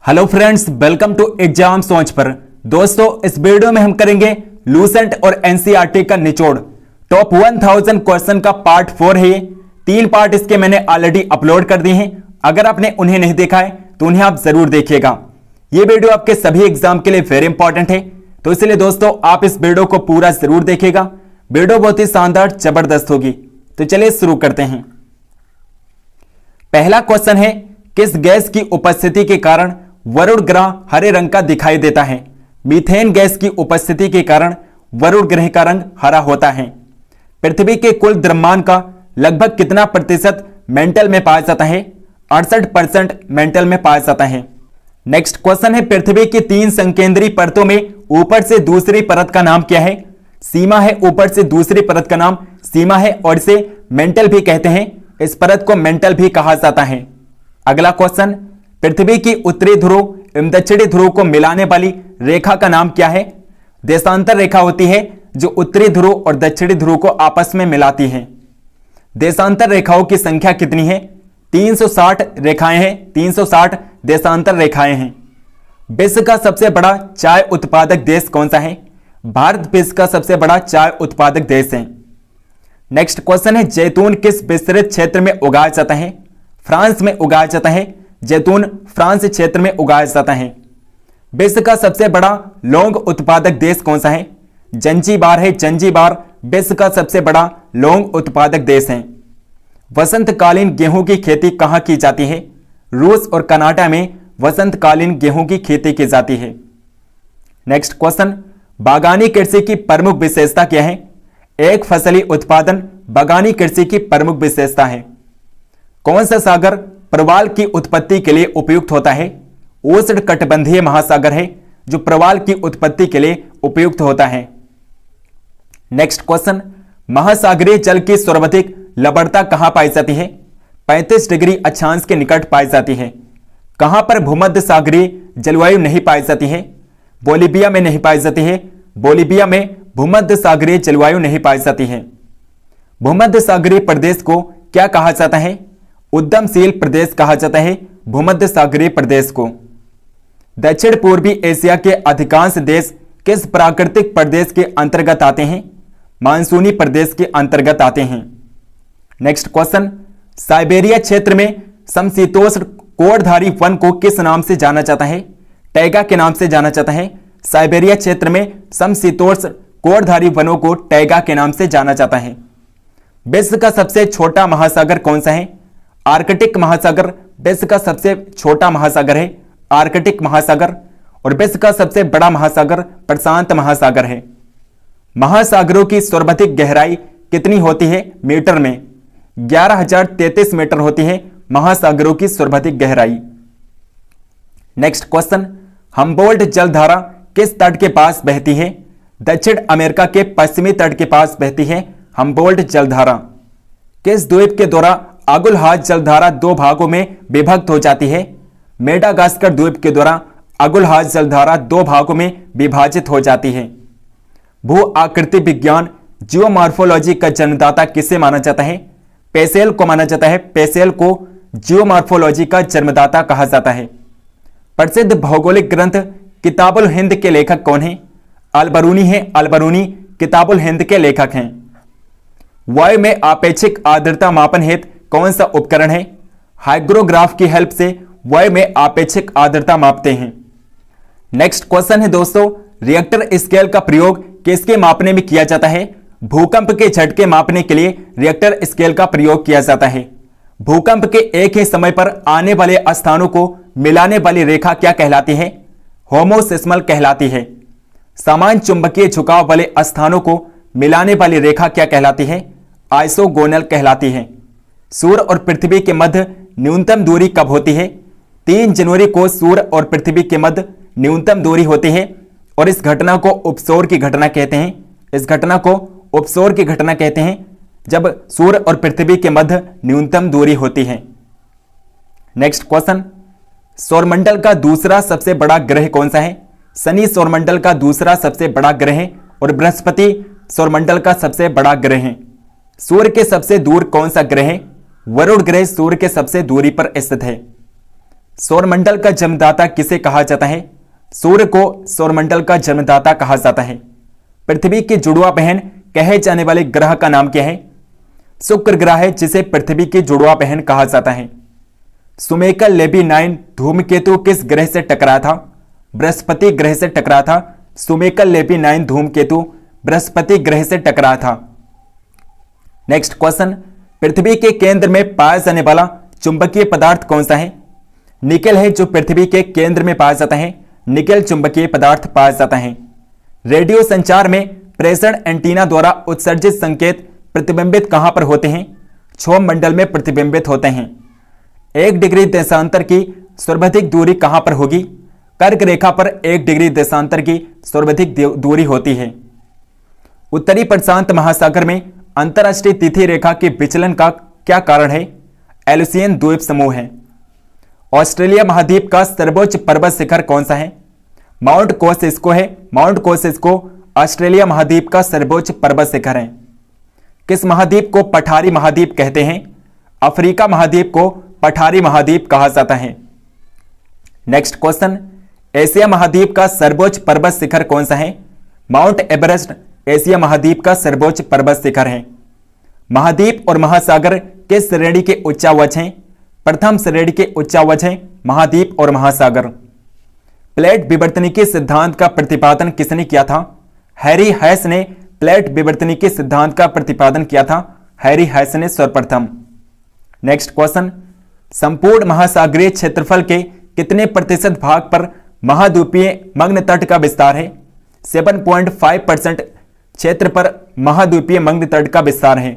Hello friends, welcome to exam सोच पर। दोस्तों, इस वीडियो में हम करेंगे लूसेंट और एनसीईआरटी का निचोड़। टॉप 1000 क्वेश्चन का पार्ट 4 है ये। 3 पार्ट इसके मैंने ऑलरेडी अपलोड कर दिए हैं। अगर आपने उन्हें नहीं देखा है तो उन्हें आप जरूर देखिएगा। ये वीडियो आपके सभी एग्जाम के लिए वेरी इंपॉर्टेंट है, तो इसलिए दोस्तों आप इस वीडियो को पूरा जरूर देखिएगा। वीडियो बहुत ही शानदार जबरदस्त होगी। तो चलिए शुरू करते हैं। पहला क्वेश्चन है, किस गैस की उपस्थिति के कारण वरुण ग्रह हरे रंग का दिखाई देता है? मीथेन गैस की उपस्थिति के कारण वरुण ग्रह का रंग हरा होता है। पृथ्वी के कुल द्रव्यमान का लगभग कितना प्रतिशत मेंटल में पाया जाता है? 68% मेंटल में पाया जाता है। नेक्स्ट क्वेश्चन है, पृथ्वी की 3 संकेंद्रीय परतों में ऊपर से दूसरी परत का नाम क्या है? सीमा है, ऊपर से दूसरी परत का नाम सीमा है और इसे मेंटल भी कहते हैं। इस परत को मेंटल भी कहा जाता है। अगला क्वेश्चन, पृथ्वी की उत्तरी ध्रुव एवं दक्षिणी ध्रुव को मिलाने वाली रेखा का नाम क्या है? देशांतर रेखा होती है जो उत्तरी ध्रुव और दक्षिणी ध्रुव को आपस में मिलाती है। देशांतर रेखाओं की संख्या कितनी है? 360 रेखाएं हैं। 360 देशांतर रेखाएं हैं। विश्व का सबसे बड़ा चाय उत्पादक देश कौन सा है? भारत विश्व का सबसे बड़ा चाय उत्पादक देश है। नेक्स्ट क्वेश्चन है, जैतून किस विस्तृत क्षेत्र में उगाया जाता है? फ्रांस में उगाया जाता है। जैतून फ्रांस क्षेत्र में उगाया जाता है। विश्व का सबसे बड़ा लौंग उत्पादक देश कौन सा है? जंजीबार है। जंजीबार विश्व का सबसे बड़ा लौंग उत्पादक देश है। वसंतकालीन गेहूं की खेती कहां की जाती है? रूस और कनाडा में वसंतकालीन गेहूं की खेती की जाती है। नेक्स्ट क्वेश्चन, बागानी कृषि की प्रमुख विशेषता क्या है? एक फसली उत्पादन बागानी कृषि की प्रमुख विशेषता है। कौन सा सागर प्रवाल की उत्पत्ति के लिए उपयुक्त होता है? उष्णकटिबंधीय महासागर है जो प्रवाल की उत्पत्ति के लिए उपयुक्त होता है। नेक्स्ट क्वेश्चन, महासागरीय जल की सर्वाधिक लवणता कहां पाई जाती है? 35 डिग्री अक्षांश के निकट पाई जाती है। कहां पर भूमध्य सागरीय जलवायु नहीं पाई जाती है? बोलिविया में नहीं पाई जाती है। बोलिविया में भूमध्य सागरीय जलवायु नहीं पाई जाती है। भूमध्य सागरीय प्रदेश को क्या कहा जाता है? उद्यमशील प्रदेश कहा जाता है भूमध्य सागरीय प्रदेश को। दक्षिण पूर्वी एशिया के अधिकांश देश किस प्राकृतिक प्रदेश के अंतर्गत आते हैं? मानसूनी प्रदेश के अंतर्गत आते हैं। नेक्स्ट क्वेश्चन, साइबेरिया क्षेत्र में समशीतोष्ण कोड़धारी वन को किस नाम से जाना जाता है? टैगा के नाम से जाना जाता है। साइबेरिया क्षेत्र में समशीतोष्ण कोड़धारी वनों को टैगा के नाम से जाना जाता है। विश्व का सबसे छोटा महासागर कौन सा है? आर्कटिक महासागर विश्व का सबसे छोटा महासागर है। आर्कटिक महासागर। और विश्व का सबसे बड़ा महासागर प्रशांत महासागर है। महासागरों की सर्वाधिक गहराई कितनी होती है मीटर में? 11,033 मीटर होती है महासागरों की सर्वाधिक गहराई। नेक्स्ट क्वेश्चन, हम्बोल्ट जलधारा किस तट के पास बहती है? दक्षिण अमेरिका के पश्चिमी तट के पास बहती है हम्बोल्ट जलधारा। किस द्वीप के द्वारा अगुलहाज जलधारा 2 भागों में विभक्त हो जाती है? मेडागास्कर द्वीप के द्वारा अगुलहाज जलधारा 2 भागों में विभाजित हो जाती है। भू आकृति विज्ञान जियोमॉर्फोलॉजी का जन्मदाता किसे माना जाता है? पेसेल को माना जाता है। पेसेल को जियोमॉर्फोलॉजी का जन्मदाता कहा जाता है। प्रसिद्ध भौगोलिक ग्रंथ किताबुल हिंद के लेखक कौन है? अलबरूनी है। अलबरूनी किताबुल हिंद के लेखक हैं। वायु में आपेक्षिक आर्द्रता मापन हेतु कौन सा उपकरण है? हाइग्रोग्राफ की हेल्प से वायु में आपेक्षिक आर्द्रता मापते हैं। नेक्स्ट क्वेश्चन है दोस्तों, रिएक्टर स्केल का प्रयोग किसके मापने में किया जाता है? भूकंप के झटके मापने के लिए रिएक्टर स्केल का प्रयोग किया जाता है। भूकंप के एक ही समय पर आने वाले स्थानों को मिलाने वाली रेखा क्या कहलाती है? होमोसिस्मल कहलाती है। समान चुंबकीय झुकाव वाले स्थानों को मिलाने वाली रेखा क्या कहलाती है? आइसोगोनल कहलाती है। सूर्य और पृथ्वी के मध्य न्यूनतम दूरी कब होती है? 3 जनवरी को सूर्य और पृथ्वी के मध्य न्यूनतम दूरी होती है और इस घटना को उपसौर की घटना कहते हैं। इस घटना को उपसौर की घटना कहते हैं जब सूर्य और पृथ्वी के मध्य न्यूनतम दूरी होती है। नेक्स्ट क्वेश्चन, सौरमंडल का दूसरा सबसे बड़ा ग्रह कौन सा है? शनि सौरमंडल का दूसरा सबसे बड़ा ग्रह है और बृहस्पति सौरमंडल का सबसे बड़ा ग्रह है। सूर्य के सबसे दूर कौन सा ग्रह है? वरुण ग्रह सूर्य के सबसे दूरी पर स्थित है। सौरमंडल का जन्मदाता किसे कहा जाता है? सूर्य को सौरमंडल का जन्मदाता कहा जाता है। पृथ्वी की जुड़वा बहन कहे जाने वाले ग्रह का नाम क्या है? शुक्र ग्रह है जिसे पृथ्वी की जुड़वा बहन कहा जाता है। सुमेकल लेबी 9 धूमकेतु किस ग्रह से टकरा था? बृहस्पति ग्रह से टकरा था। सुमेकल लेबी 9 धूमकेतु बृहस्पति ग्रह से टकरा था। नेक्स्ट क्वेश्चन, पृथ्वी के केंद्र में पाया जाने वाला चुंबकीय पदार्थ कौन सा है? निकेल है जो पृथ्वी के केंद्र में पाया जाता है। निकेल चुंबकीय पदार्थ पाया जाता है। रेडियो संचार में प्रेषण एंटीना द्वारा उत्सर्जित संकेत प्रतिबिंबित कहां पर होते हैं? क्षोभ मंडल में प्रतिबिंबित होते हैं। 1 डिग्री देशांतर की सर्वाधिक दूरी कहां पर होगी? कर्क रेखा पर 1 डिग्री देशांतर की सर्वाधिक दूरी होती है। उत्तरी प्रशांत महासागर में अंतरराष्ट्रीय तिथि रेखा के विचलन का क्या कारण है? एलुसियन द्वीप समूह है। ऑस्ट्रेलिया महाद्वीप का सर्वोच्च पर्वत शिखर कौन सा है? माउंट कोसिस्को है। माउंट कोसिस्को ऑस्ट्रेलिया महाद्वीप का सर्वोच्च पर्वत शिखर है। किस महाद्वीप को पठारी महाद्वीप कहते हैं? अफ्रीका महाद्वीप को पठारी महाद्वीप कहा जाता है। नेक्स्ट क्वेश्चन, एशिया महाद्वीप का सर्वोच्च पर्वत शिखर कौन सा है? माउंट एवरेस्ट एशिया महाद्वीप का सर्वोच्च पर्वत शिखर है। महाद्वीप और महासागर किस श्रेणी के उच्चावच हैं? प्रथम श्रेणी के उच्चावच हैं महाद्वीप और महासागर। प्लेट विवर्तनिकी सिद्धांत का प्रतिपादन किसने किया था? हैरी हैस ने प्लेट विवर्तनिकी सिद्धांत का प्रतिपादन किया था। हैरी हैस ने सर्वप्रथम। नेक्स्ट क्वेश्चन, संपूर्ण महासागरीय क्षेत्रफल के कितने प्रतिशत भाग पर महाद्वीपीय मग्न तट का विस्तार है? 7.5% क्षेत्र पर महाद्वीपीय मग्न तट का विस्तार है।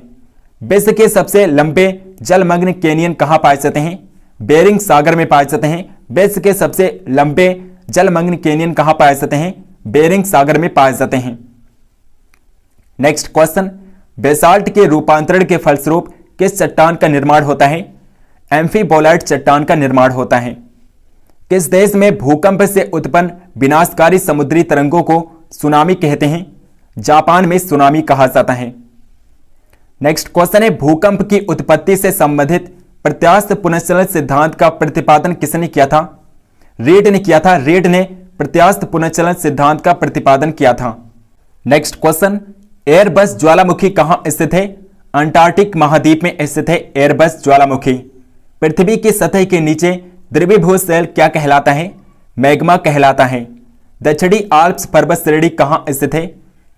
विश्व के सबसे लंबे जलमग्न कैनियन कहां पाए जाते हैं? बेरिंग सागर में पाए जाते हैं। विश्व के सबसे लंबे जलमग्न कैनियन कहां पाए जाते हैं? बेरिंग सागर में पाए जाते हैं। नेक्स्ट क्वेश्चन, बेसाल्ट के रूपांतरण के फलस्वरूप किस चट्टान का निर्माण होता है? एम्फीबोलाइट चट्टान का निर्माण होता है। किस देश में भूकंप से उत्पन्न विनाशकारी समुद्री तरंगों को सुनामी कहते हैं? जापान में सुनामी कहा जाता है। नेक्स्ट क्वेश्चन है, भूकंप की उत्पत्ति से संबंधित प्रत्यास्थ पुनर्चलन सिद्धांत का प्रतिपादन किसने किया था? रीड ने किया था। रीड ने प्रत्यास्थ पुनर्चलन सिद्धांत का प्रतिपादन किया था। नेक्स्ट क्वेश्चन, एयरबस ज्वालामुखी कहां स्थित है? अंटार्कटिक महाद्वीप में स्थित है एयरबस ज्वालामुखी। पृथ्वी की सतह के नीचे द्रवीभूत शैल क्या कहलाता है? मैग्मा कहलाता है। दक्षिणी आल्प्स पर्वत श्रेणी कहां स्थित है?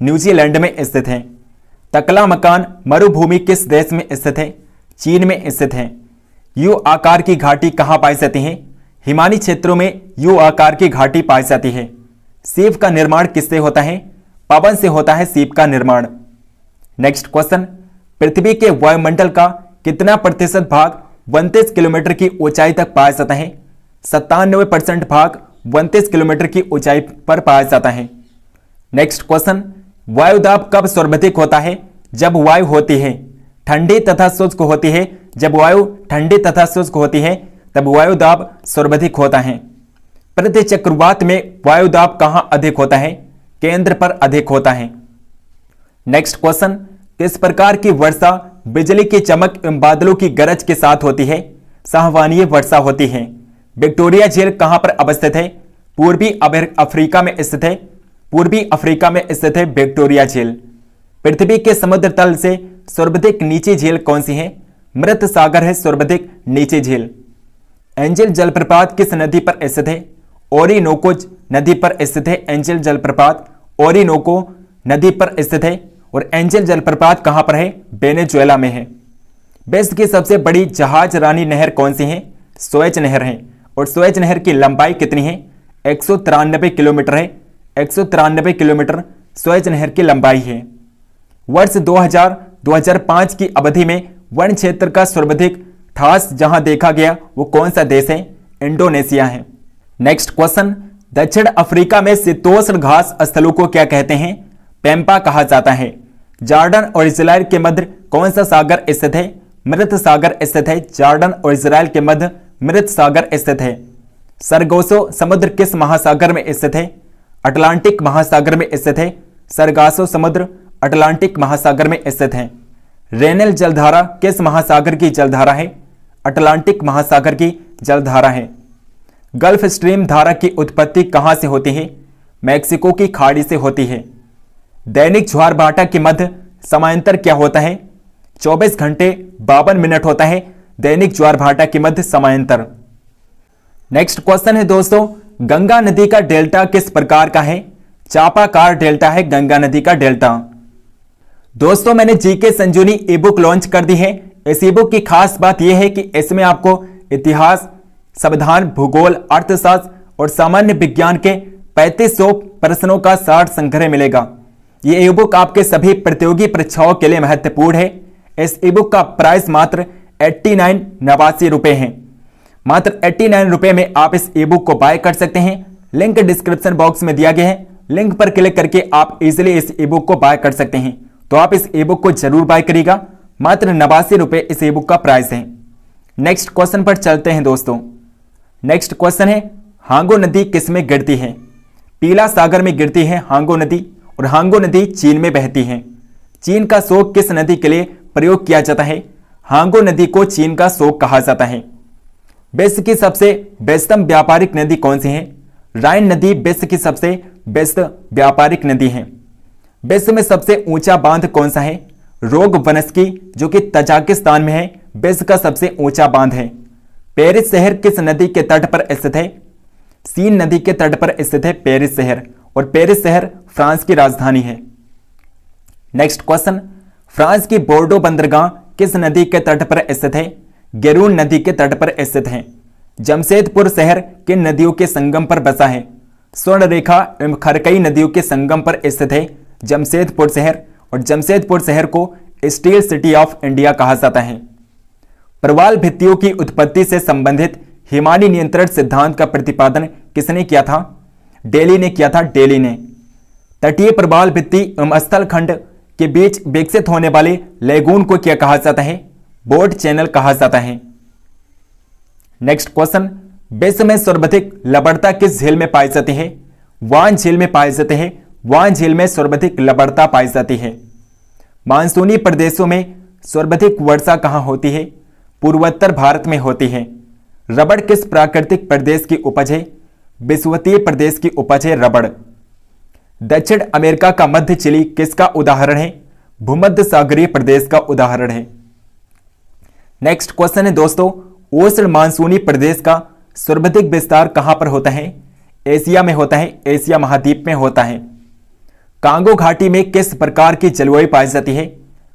न्यूजीलैंड में स्थित है। तकला मकान मरुभूमि किस देश में स्थित है? चीन में स्थित है। यू आकार की घाटी कहां पाई जाती है? हिमानी क्षेत्रों में यू आकार की घाटी पाई जाती है। सीप का निर्माण किससे होता है? पवन से होता है सीप का निर्माण। नेक्स्ट क्वेश्चन, पृथ्वी के वायुमंडल का कितना प्रतिशत भाग 29 किलोमीटर की ऊंचाई तक पाया जाता है? 97% भाग 29 किलोमीटर की ऊंचाई पर पाया जाता है। नेक्स्ट क्वेश्चन, वायुदाब कब सर्वाधिक होता है? जब वायु होती है ठंडी तथा शुष्क होती है। जब वायु ठंडी तथा शुष्क होती है तब वायुदाब सर्वाधिक होता है। प्रति चक्रवात में वायुदाब कहां अधिक होता है? केंद्र पर अधिक होता है। नेक्स्ट क्वेश्चन, किस प्रकार की वर्षा बिजली की चमक एवं बादलों की गरज के साथ होती है? साहवानीय वर्षा होती है। विक्टोरिया झील कहां पर अवस्थित है? पूर्वी अफ्रीका में स्थित है। पूर्वी अफ्रीका में स्थित है विक्टोरिया झील। पृथ्वी के समुद्र तल से सर्वाधिक नीची झील कौन सी है? मृत सागर है सर्वाधिक नीची झील। एंजल जलप्रपात किस नदी पर स्थित है? ओरिनोको नदी पर स्थित है। एंजल जलप्रपात ओरिनोको नदी पर स्थित है। और एंजल जलप्रपात कहां पर है? वेनेजुएला में है। विश्व की सबसे बड़ी जहाज रानी नहर कौन सी है? सुएज नहर है। और सुएज नहर की लंबाई कितनी है? 193 किलोमीटर है। 193 किलोमीटर सुएज नहर की लंबाई है। वर्ष 2000-2005 की अवधि में वन क्षेत्र का सर्वाधिक ठास जहां देखा गया वो कौन सा देश है? इंडोनेशिया है। नेक्स्ट क्वेश्चन, दक्षिण अफ्रीका में शीतोष्ण घास स्थलों को क्या कहते हैं? पैम्पा कहा जाता है। जॉर्डन और इजराइल के मध्य कौन सा सागर स्थित है? मृत सागर स्थित है। जॉर्डन और इजराइल के मध्य मृत सागर स्थित है। सरगोसो समुद्र किस महासागर में स्थित है? अटलांटिक महासागर में स्थित है। सरगासो समुद्र अटलांटिक महासागर में स्थित है। रेनेल जलधारा किस महासागर की जलधारा है? अटलांटिक महासागर की जलधारा है। गल्फ स्ट्रीम धारा की उत्पत्ति कहां से होती है? मैक्सिको की खाड़ी से होती है। दैनिक ज्वार भाटा के मध्य समांतर क्या होता है? 24 घंटे 52 मिनट होता है दैनिक ज्वार भाटा के मध्य समांतर। नेक्स्ट क्वेश्चन है दोस्तों, गंगा नदी का डेल्टा किस प्रकार का है? चापाकार डेल्टा है गंगा नदी का डेल्टा। दोस्तों मैंने जीके संजीवनी ई बुक लॉन्च कर दी है। इस ई बुक की खास बात यह है कि इसमें आपको इतिहास, संविधान, भूगोल, अर्थशास्त्र और सामान्य विज्ञान के 3500 प्रश्नों का सार संग्रह मिलेगा। ये ई बुक आपके सभी प्रतियोगी परीक्षाओं के लिए महत्वपूर्ण है। इस ई बुक का प्राइस मात्र 89 रुपए है। मात्र 89 रुपए में आप इस ई बुक को बाय कर सकते हैं। लिंक डिस्क्रिप्शन बॉक्स में दिया गया है। लिंक पर क्लिक करके आप इजीली इस ई बुक को बाय कर सकते हैं। तो आप इस ई बुक को जरूर बाय करिएगा। मात्र 89 रुपए इस ई बुक का प्राइस है। नेक्स्ट क्वेश्चन पर चलते हैं दोस्तों। नेक्स्ट क्वेश्चन है, हांगो नदी किस में गिरती है? पीला सागर में गिरती है हांगो नदी, और हांगो नदी चीन में बहती है। चीन का शोक किस नदी के लिए प्रयोग किया जाता है? हांगो नदी को चीन का शोक कहा जाता है। विश्व की सबसे व्यस्तम व्यापारिक नदी कौन सी है? राइन नदी विश्व की सबसे व्यस्त व्यापारिक नदी है। विश्व में सबसे ऊंचा बांध कौन सा है? रोग वनस्की, जो कि तजाकिस्तान में है, विश्व का सबसे ऊंचा बांध है। पेरिस शहर किस नदी के तट पर स्थित है? सीन नदी के तट पर स्थित है पेरिस शहर, और पेरिस शहर फ्रांस की राजधानी है। नेक्स्ट क्वेश्चन, फ्रांस की बोर्डो बंदरगाह किस नदी के तट पर स्थित है? गेरून नदी के तट पर स्थित है। जमशेदपुर शहर किन नदियों के संगम पर बसा है? स्वर्णरेखा एवं खरकई नदियों के संगम पर स्थित है जमशेदपुर शहर, और जमशेदपुर शहर को स्टील सिटी ऑफ इंडिया कहा जाता है। प्रवाल भित्तियों की उत्पत्ति से संबंधित हिमानी नियंत्रण सिद्धांत का प्रतिपादन किसने किया था? डेली ने किया था, डेली ने। तटीय प्रवाल भित्ति एवं स्थल खंड के बीच विकसित होने वाले लेगून को क्या कहा जाता है? बोर्ड चैनल कहा जाता है। नेक्स्ट क्वेश्चन, विश्व में सर्वाधिक लवणता किस झील में पाई जाती है? वान झील में पाई जाती है। वान झील में सर्वाधिक लवणता पाई जाती है। मानसूनी प्रदेशों में सर्वाधिक वर्षा कहां होती है? पूर्वोत्तर भारत में होती है। रबड़ किस प्राकृतिक प्रदेश की उपज है? विषुवतीय प्रदेश की उपज है रबड़। दक्षिण अमेरिका का मध्य चिली किसका उदाहरण है? भूमध्य सागरीय प्रदेश का उदाहरण है। नेक्स्ट क्वेश्चन है दोस्तों, उष्ण मानसूनी प्रदेश का सर्वाधिक विस्तार कहां पर होता है? एशिया में होता है, एशिया महाद्वीप में होता है। कांगो घाटी में किस प्रकार की जलवायु पाई जाती है?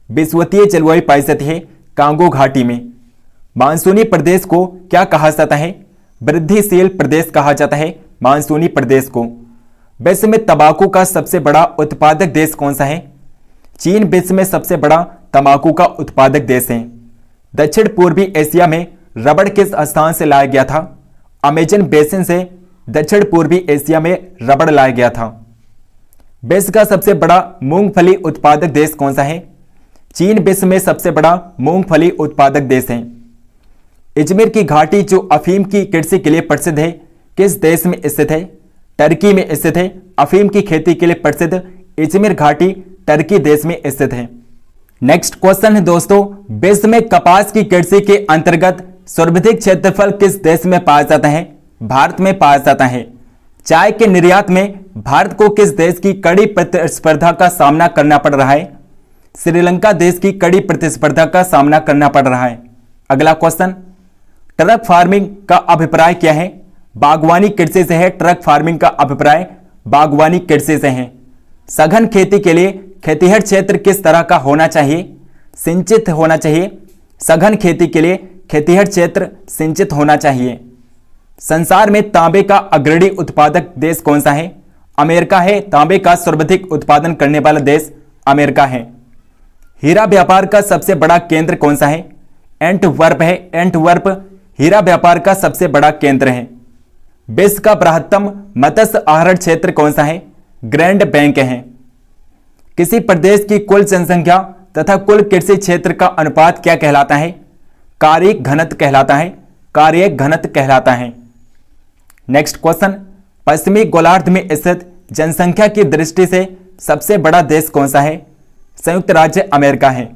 विषुवतीय जलवायु पाई जाती है कांगो घाटी में। मानसूनी प्रदेश को क्या कहा जाता है? वृद्धिशील प्रदेश कहा जाता है मानसूनी प्रदेश को। विश्व में तंबाकू का सबसे बड़ा उत्पादक देश कौन सा है? चीन विश्व में सबसे बड़ा तंबाकू का उत्पादक देश है। दक्षिण पूर्वी एशिया में रबड़ किस स्थान से लाया गया था? अमेजन बेसिन से दक्षिण पूर्वी एशिया में रबड़ लाया गया था। विश्व का सबसे बड़ा मूंगफली उत्पादक देश कौन सा है? चीन विश्व में सबसे बड़ा मूंगफली उत्पादक देश है। इजमिर की घाटी जो अफीम की कृषि के लिए प्रसिद्ध है, किस देश में स्थित है? टर्की में स्थित है। अफीम की खेती के लिए प्रसिद्ध इजमिर घाटी टर्की देश में स्थित है। नेक्स्ट क्वेश्चन है दोस्तों, विश्व में कपास की कृषि के अंतर्गत सर्वाधिक क्षेत्रफल किस देश में पाया जाता है? भारत में पाया जाता है। चाय के निर्यात में भारत को किस देश की कड़ी प्रतिस्पर्धा का सामना करना पड़ रहा है? श्रीलंका देश की कड़ी प्रतिस्पर्धा का सामना करना पड़ रहा है। अगला क्वेश्चन, ट्रक फार्मिंग का अभिप्राय क्या है? बागवानी कृषि से है। ट्रक फार्मिंग का अभिप्राय बागवानी कृषि से है। सघन खेती के लिए खेतीहर क्षेत्र किस तरह का होना चाहिए? सिंचित होना चाहिए। सघन खेती के लिए खेतीहर क्षेत्र सिंचित होना चाहिए। संसार में तांबे का अग्रणी उत्पादक देश कौन सा है? अमेरिका है। तांबे का सर्वाधिक उत्पादन करने वाला देश अमेरिका है। हीरा व्यापार का सबसे बड़ा केंद्र कौन सा है? एंटवर्प है। एंटवर्प हीरा व्यापार का सबसे बड़ा केंद्र है। विश्व का बृहत्तम मत्स्य आहरण क्षेत्र कौन सा है? ग्रैंड बैंक है। किसी प्रदेश की कुल जनसंख्या तथा कुल कृषि क्षेत्र का अनुपात क्या कहलाता है? कार्यिक घनत्व कहलाता है। कार्यिक घनत्व कहलाता है। नेक्स्ट क्वेश्चन, पश्चिमी गोलार्ध में स्थित जनसंख्या की दृष्टि से सबसे बड़ा देश कौन सा है? संयुक्त राज्य अमेरिका है।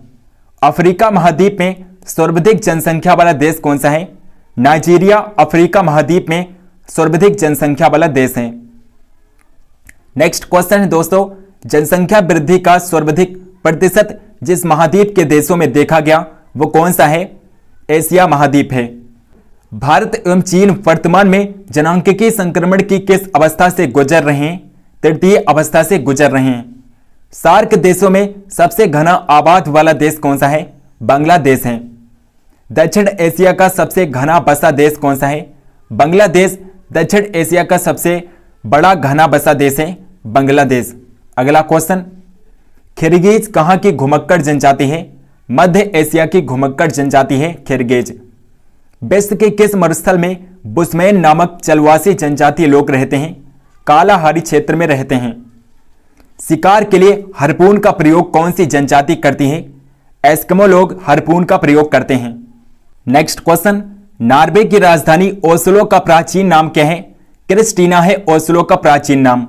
अफ्रीका महाद्वीप में सर्वाधिक जनसंख्या वाला देश कौन सा है? नाइजीरिया अफ्रीका महाद्वीप में सर्वाधिक जनसंख्या वाला देश है। नेक्स्ट क्वेश्चन है दोस्तों, जनसंख्या वृद्धि का सर्वाधिक प्रतिशत जिस महाद्वीप के देशों में देखा गया वो कौन सा है? एशिया महाद्वीप है। भारत एवं चीन वर्तमान में जनांकीय संक्रमण की किस अवस्था से गुजर रहे हैं? तृतीय अवस्था से गुजर रहे हैं। सार्क देशों में सबसे घना आबाद वाला देश कौन सा है? बांग्लादेश है। दक्षिण एशिया का सबसे घना बसा देश कौन सा है? बांग्लादेश दक्षिण एशिया का सबसे बड़ा घना बसा देश है बांग्लादेश। अगला क्वेश्चन, खिरगिज कहां की घुमक्कड़ जनजाति है? मध्य एशिया की घुमक्कड़ जनजाति है खिरगिज। विश्व के किस मरुस्थल में बुशमैन नामक जलवासी जनजातीय लोग रहते हैं? कालाहारी क्षेत्र में रहते हैं। शिकार के लिए हार्पून का प्रयोग कौन सी जनजाति करती है? एस्किमो लोग हार्पून का प्रयोग करते हैं। नेक्स्ट क्वेश्चन, नॉर्वे की राजधानी ओस्लो का प्राचीन नाम क्या है? क्रिस्टीना है ओस्लो का प्राचीन नाम।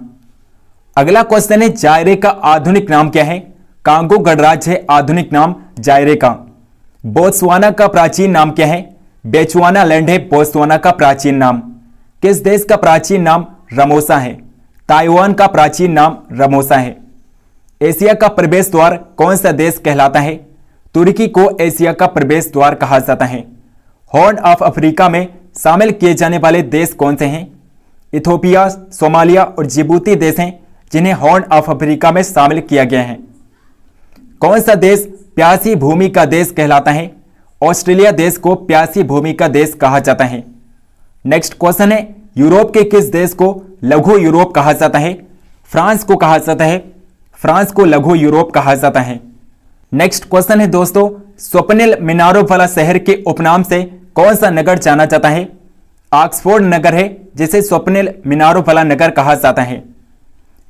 अगला क्वेश्चन है, जायरे का आधुनिक नाम क्या है? कांगो गणराज्य है आधुनिक नाम जायरे का। बोत्सवाना का प्राचीन नाम क्या है? बेचुआना लैंड है बोत्सवाना का प्राचीन नाम। किस देश का प्राचीन नाम रमोसा है? ताइवान का प्राचीन नाम रमोसा है। एशिया का प्रवेश द्वार कौन सा देश कहलाता है? तुर्की को एशिया का प्रवेश द्वार कहा जाता है। हॉर्न ऑफ अफ्रीका में शामिल किए जाने वाले देश कौन से हैं? इथोपिया, सोमालिया और जिबूती देश हैं जिन्हें हॉर्न ऑफ अफ्रीका में शामिल किया गया है। कौन सा देश प्यासी भूमि का देश कहलाता है? ऑस्ट्रेलिया देश को प्यासी भूमि का देश कहा जाता है। नेक्स्ट क्वेश्चन है, यूरोप के किस देश को लघु यूरोप कहा जाता है? फ्रांस को कहा जाता है। फ्रांस को लघु यूरोप कहा जाता है। नेक्स्ट क्वेश्चन है दोस्तों, स्वप्निल मीनारों वाला शहर के उपनाम से कौन सा नगर जाना जाता है? ऑक्सफोर्ड नगर है जिसे स्वप्निल मीनारों वाला नगर कहा जाता है।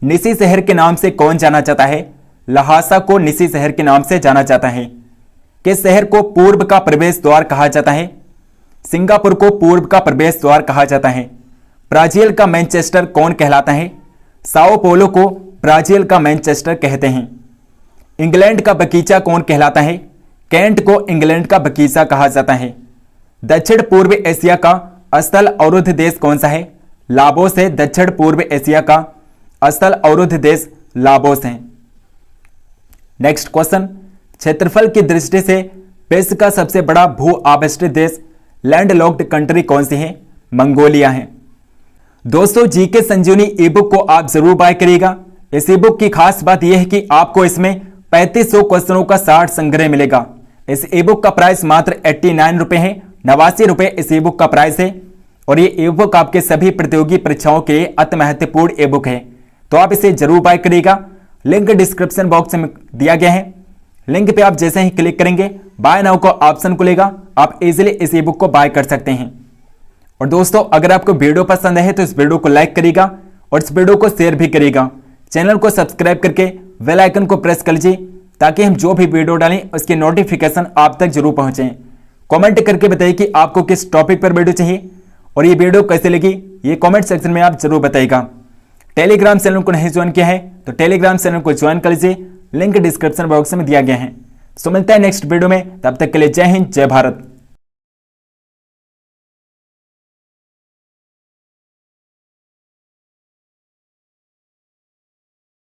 निसी शहर के नाम से कौन जाना जाता है? लहासा को निसी शहर के नाम से जाना जाता है। किस शहर को पूर्व का प्रवेश द्वार कहा जाता है? सिंगापुर को पूर्व का प्रवेश द्वार कहा जाता है। ब्राजील का मैनचेस्टर कौन कहलाता है? साओ पोलो को ब्राजील का मैनचेस्टर कहते हैं। इंग्लैंड का बगीचा कौन कहलाता है? कैंट को इंग्लैंड का बगीचा कहा जाता है। दक्षिण पूर्व एशिया का स्थल अवरुद्ध देश कौन सा है? लाओस है। दक्षिण पूर्व एशिया का स्थल अवरुद्ध देश लाओस है। नेक्स्ट क्वेश्चन, क्षेत्रफल की दृष्टि से विश्व का सबसे बड़ा भू आविष्ट देश लैंडलॉक्ड कंट्री कौन सी है? मंगोलिया है। दोस्तों, जीके संजीवनी ई बुक को आप जरूर बाय करिएगा। इस ई बुक की खास बात यह है कि आपको इसमें 3500 क्वेश्चनों का 60 संग्रह मिलेगा। इस ई बुक का प्राइस मात्र 89 रुपए है। 89 रुपए इस ई बुक का प्राइस है और ये ई बुक आपके सभी प्रतियोगी परीक्षाओं के लिए अति महत्वपूर्ण ई बुक है, तो आप इसे जरूर बाय करिएगा। लिंक डिस्क्रिप्शन बॉक्स में दिया गया है। लिंक पे आप जैसे ही क्लिक करेंगे बाय नाउ का ऑप्शन खुलेगा, आप इजीली इस ई बुक को बाय कर सकते हैं। और दोस्तों, अगर आपको वीडियो पसंद है तो इस वीडियो को लाइक करिएगा और इस वीडियो को शेयर भी करिएगा। चैनल को सब्सक्राइब करके बेल आइकन को प्रेस कर लीजिए ताकि हम जो भी वीडियो डालें उसकी नोटिफिकेशन आप तक जरूर पहुंचे। कमेंट करके बताइए कि आपको किस टॉपिक पर वीडियो चाहिए और ये वीडियो कैसे लगी, ये कमेंट सेक्शन में आप जरूर बताइएगा। टेलीग्राम चैनल को नहीं ज्वाइन किया है तो टेलीग्राम चैनल को ज्वाइन कर लीजिए, लिंक डिस्क्रिप्शन बॉक्स में दिया गया है। सो मिलता है नेक्स्ट वीडियो में, तब तक के लिए जय हिंद जय भारत।